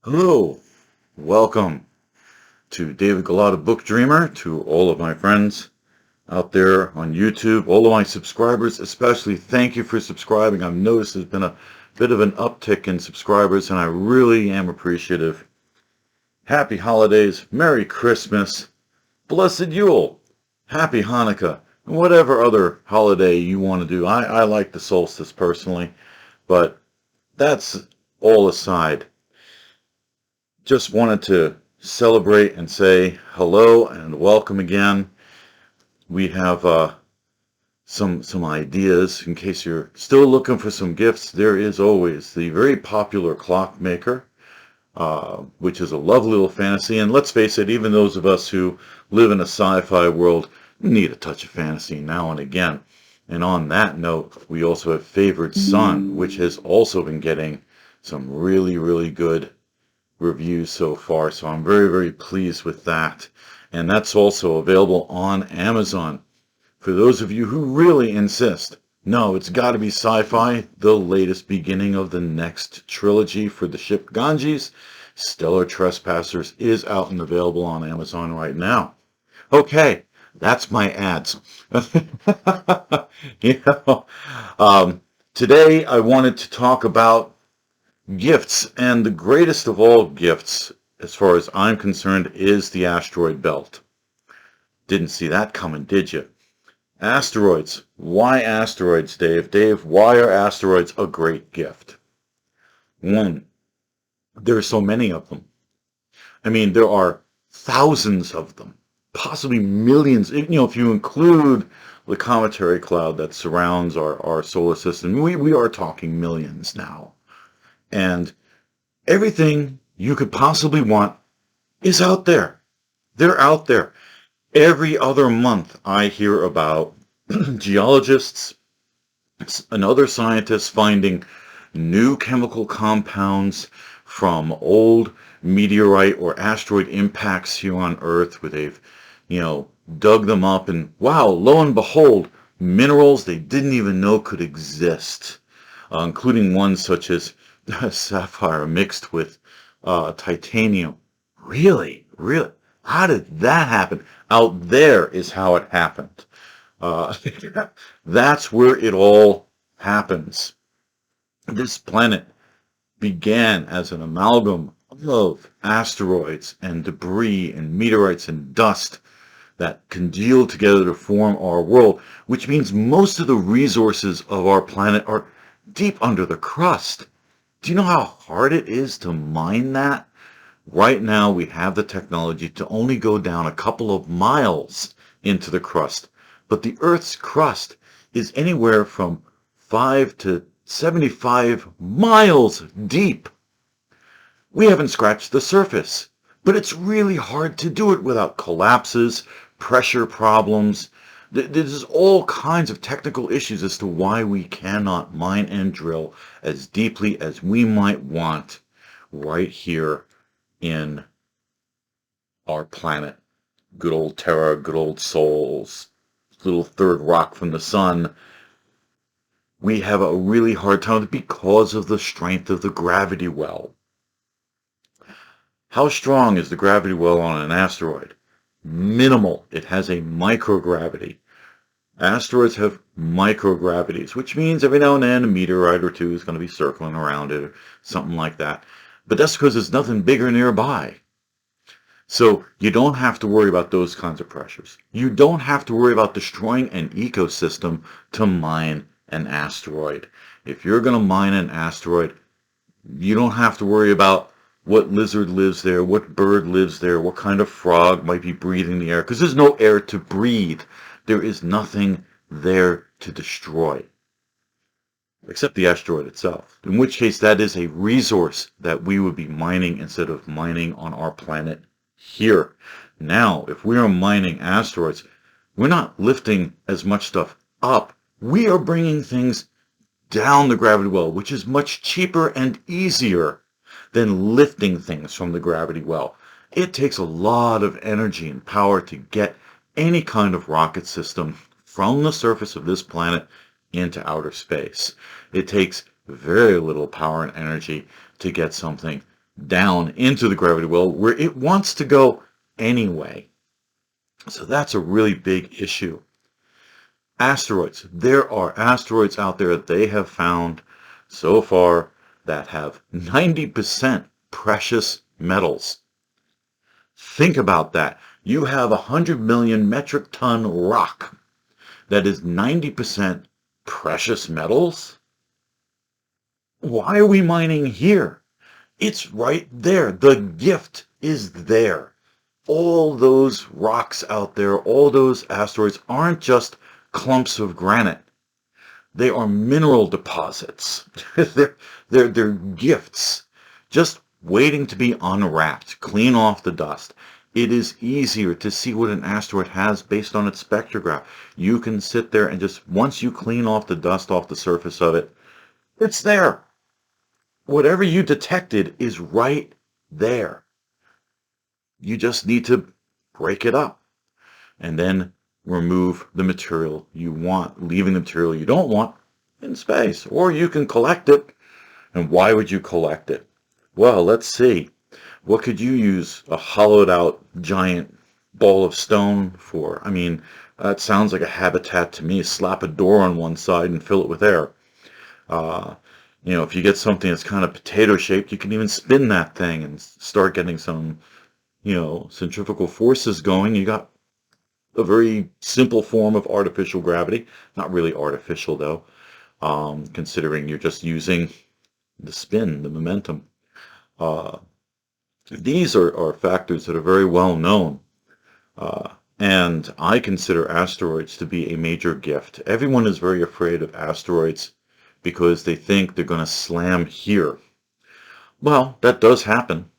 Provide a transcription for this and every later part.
Hello, welcome to David Galata Book Dreamer, to all of my friends out there on YouTube, all of my subscribers especially. Thank you for subscribing. I've noticed there's been a bit of an uptick in subscribers, and I really am appreciative. Happy holidays, Merry Christmas, Blessed Yule, Happy Hanukkah, and whatever other holiday you want to do. I like the solstice personally, but that's all aside. Just wanted to celebrate and say hello and welcome again. We have some ideas in case you're still looking for some gifts. There is always the very popular Clockmaker, which is a lovely little fantasy. And let's face it, even those of us who live in a sci-fi world need a touch of fantasy now and again. And on that note, we also have Favored Son, which has also been getting some really good reviews so far, so I'm very pleased with that. And that's also available on Amazon. For those of you who really insist, no, it's got to be sci-fi, the latest beginning of the next trilogy for the ship Ganges, Stellar Trespassers, is out and available on Amazon right now. Okay, that's my ads. Today I wanted to talk about gifts, and the greatest of all gifts, as far as I'm concerned, is the asteroid belt. Didn't see that coming, did you? Asteroids. Why asteroids, Dave? Dave, why are asteroids a great gift? One, there are so many of them. I mean, there are thousands of them, possibly millions. If you include the cometary cloud that surrounds our solar system, we are talking millions now. And everything you could possibly want is out there. They're out there. Every other month I hear about geologists and other scientists finding new chemical compounds from old meteorite or asteroid impacts here on Earth, where they've, dug them up, and wow, lo and behold, minerals they didn't even know could exist, including ones such as sapphire mixed with titanium. Really? How did that happen? Out there is how it happened. That's where it all happens. This planet began as an amalgam of asteroids and debris and meteorites and dust that congealed together to form our world, which means most of the resources of our planet are deep under the crust. Do you know how hard it is to mine that? Right now, we have the technology to only go down a couple of miles into the crust, but the Earth's crust is anywhere from 5 to 75 miles deep. We haven't scratched the surface, but it's really hard to do it without collapses, pressure problems. There's all kinds of technical issues as to why we cannot mine and drill as deeply as we might want right here in our planet. Good old Terra, good old Sols, little third rock from the sun. We have a really hard time because of the strength of the gravity well. How strong is the gravity well on an asteroid? Minimal. It has a microgravity. Asteroids have microgravities, which means every now and then a meteorite or two is going to be circling around it or something like that. But that's because there's nothing bigger nearby. So you don't have to worry about those kinds of pressures. You don't have to worry about destroying an ecosystem to mine an asteroid. If you're going to mine an asteroid, you don't have to worry about what lizard lives there, what bird lives there, what kind of frog might be breathing the air, because there's no air to breathe. There is nothing there to destroy, except the asteroid itself, in which case that is a resource that we would be mining instead of mining on our planet here. Now, if we are mining asteroids, we're not lifting as much stuff up. We are bringing things down the gravity well, which is much cheaper and easier than lifting things from the gravity well. It takes a lot of energy and power to get any kind of rocket system from the surface of this planet into outer space. It takes very little power and energy to get something down into the gravity well where it wants to go anyway. So that's a really big issue. Asteroids. There are asteroids out there that they have found so far that have 90% precious metals. Think about that. You have 100 million metric ton rock that is 90% precious metals? Why are we mining here? It's right there. The gift is there. All those rocks out there, all those asteroids aren't just clumps of granite. They are mineral deposits. they're gifts, just waiting to be unwrapped, clean off the dust. It is easier to see what an asteroid has based on its spectrograph. You can sit there and just, once you clean off the dust off the surface of it, it's there. Whatever you detected is right there. You just need to break it up and then remove the material you want, leaving the material you don't want in space. Or you can collect it. And why would you collect it? Well, let's see. What could you use a hollowed out giant ball of stone for? I mean, that sounds like a habitat to me. Slap a door on one side and fill it with air. If you get something that's kind of potato shaped, you can even spin that thing and start getting some, centrifugal forces going. You got a very simple form of artificial gravity. Not really artificial though, considering you're just using the spin, the momentum. These are factors that are very well known. And I consider asteroids to be a major gift. Everyone is very afraid of asteroids because they think they're going to slam here. Well, that does happen.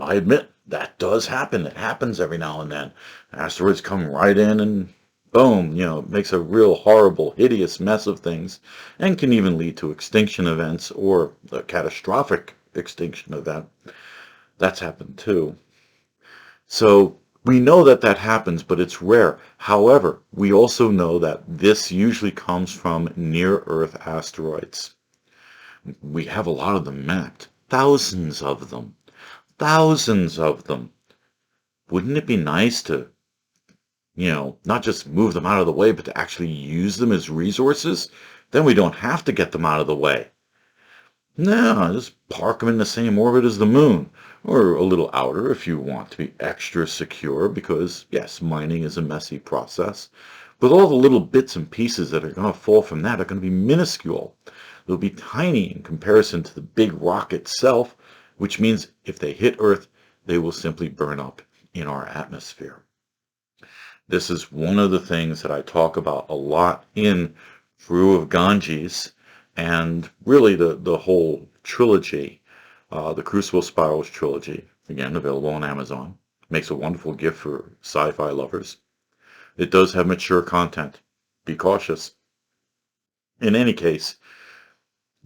I admit, that does happen. It happens every now and then. Asteroids come right in and boom, it makes a real horrible, hideous mess of things and can even lead to extinction events or a catastrophic extinction event. That's happened too. So we know that that happens, but it's rare. However, we also know that this usually comes from near-Earth asteroids. We have a lot of them mapped. Thousands of them. Thousands of them. Wouldn't it be nice to, not just move them out of the way, but to actually use them as resources? Then we don't have to get them out of the way. No, just park them in the same orbit as the moon, or a little outer if you want to be extra secure, because yes, mining is a messy process. But all the little bits and pieces that are going to fall from that are going to be minuscule. They'll be tiny in comparison to the big rock itself, which means if they hit Earth, they will simply burn up in our atmosphere. This is one of the things that I talk about a lot in Brew of Ganges, and really the whole trilogy, the Crucible Spirals trilogy, again available on Amazon. Makes a wonderful gift for sci-fi lovers. It does have mature content. Be cautious. In any case,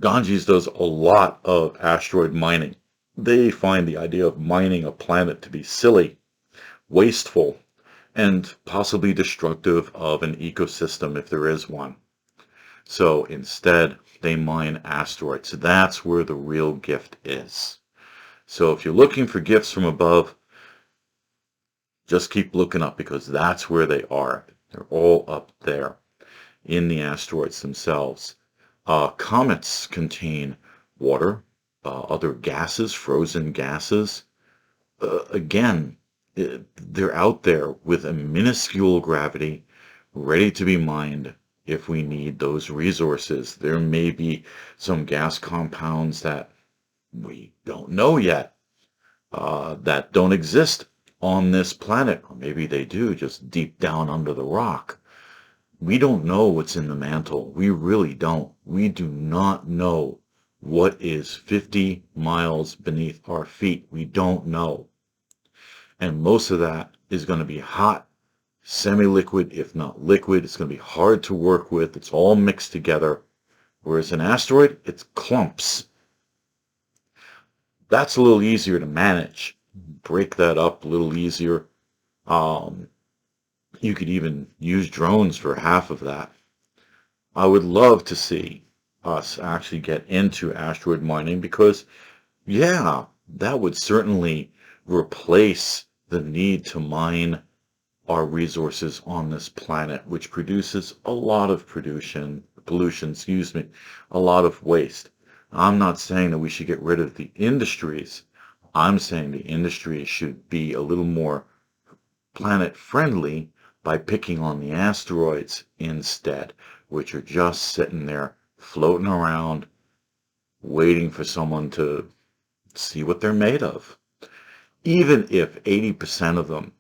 Ganges does a lot of asteroid mining. They find the idea of mining a planet to be silly, wasteful, and possibly destructive of an ecosystem if there is one. So instead, they mine asteroids. That's where the real gift is. So if you're looking for gifts from above, just keep looking up because that's where they are. They're all up there in the asteroids themselves. Comets contain water, other gases, frozen gases. Again, they're out there with a minuscule gravity, ready to be mined if we need those resources. There may be some gas compounds that we don't know yet, that don't exist on this planet. Or maybe they do, just deep down under the rock. We don't know what's in the mantle. We really don't. We do not know what is 50 miles beneath our feet. We don't know. And most of that is going to be hot, semi-liquid, if not liquid. It's going to be hard to work with. It's all mixed together. Whereas an asteroid, it's clumps. That's a little easier to manage. Break that up a little easier. You could even use drones for half of that. I would love to see us actually get into asteroid mining because, yeah, that would certainly replace the need to mine our resources on this planet, which produces a lot of pollution, a lot of waste. I'm not saying that we should get rid of the industries. I'm saying the industries should be a little more planet friendly by picking on the asteroids instead, which are just sitting there floating around, waiting for someone to see what they're made of. Even if 80% of them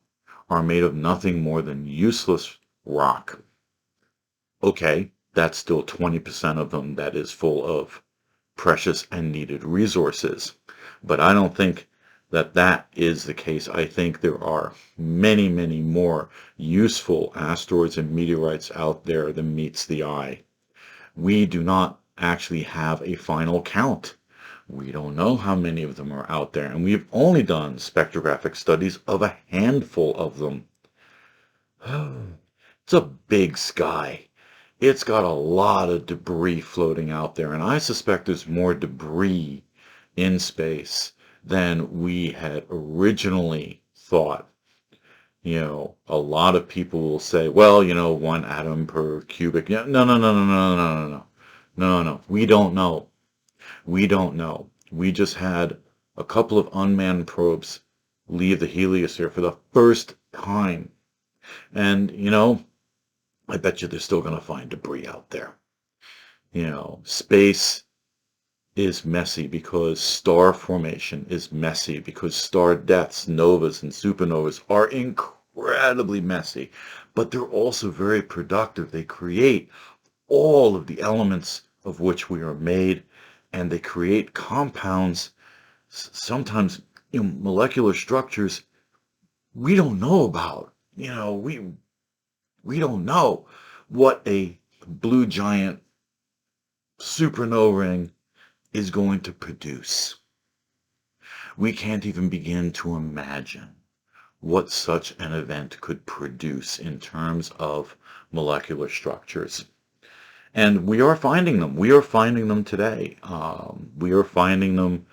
are made of nothing more than useless rock, okay, that's still 20% of them that is full of precious and needed resources. But I don't think that that is the case. I think there are many, many more useful asteroids and meteorites out there than meets the eye. We do not actually have a final count. We don't know how many of them are out there, and we've only done spectrographic studies of a handful of them. It's a big sky. It's got a lot of debris floating out there, and I suspect there's more debris in space than we had originally thought. A lot of people will say, well, 1 atom per cubic. Yeah, no, no, no, no, no, no, no, no, no, no. We don't know. We don't know. We just had a couple of unmanned probes leave the heliosphere for the first time. And, I bet you they're still going to find debris out there. Space is messy because star formation is messy, because star deaths, novas, and supernovas are incredibly messy, but they're also very productive. They create all of the elements of which we are made, and they create compounds, sometimes molecular structures we don't know about. We don't know what a blue giant supernova ring is going to produce. We can't even begin to imagine what such an event could produce in terms of molecular structures. And we are finding them. We are finding them today. We are finding them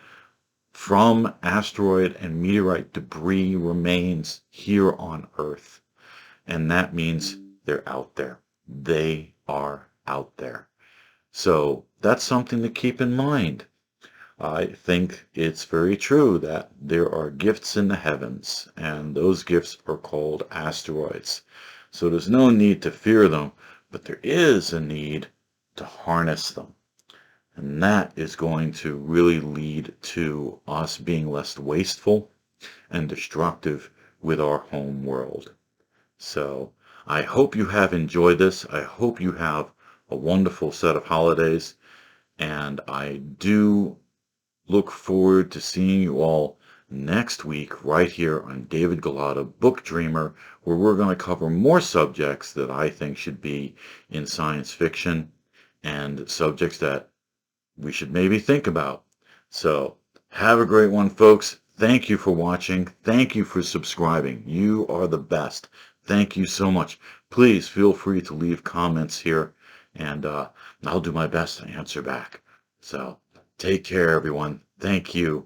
from asteroid and meteorite debris remains here on Earth. And that means they're out there. They are out there. So that's something to keep in mind. I think it's very true that there are gifts in the heavens, and those gifts are called asteroids. So there's no need to fear them, but there is a need to harness them. And that is going to really lead to us being less wasteful and destructive with our home world. So I hope you have enjoyed this. I hope you have a wonderful set of holidays. And I do look forward to seeing you all next week right here on David Galata, Book Dreamer, where we're going to cover more subjects that I think should be in science fiction and subjects that we should maybe think about. So have a great one, folks. Thank you for watching. Thank you for subscribing. You are the best. Thank you so much. Please feel free to leave comments here, and I'll do my best to answer back. So take care, everyone. Thank you.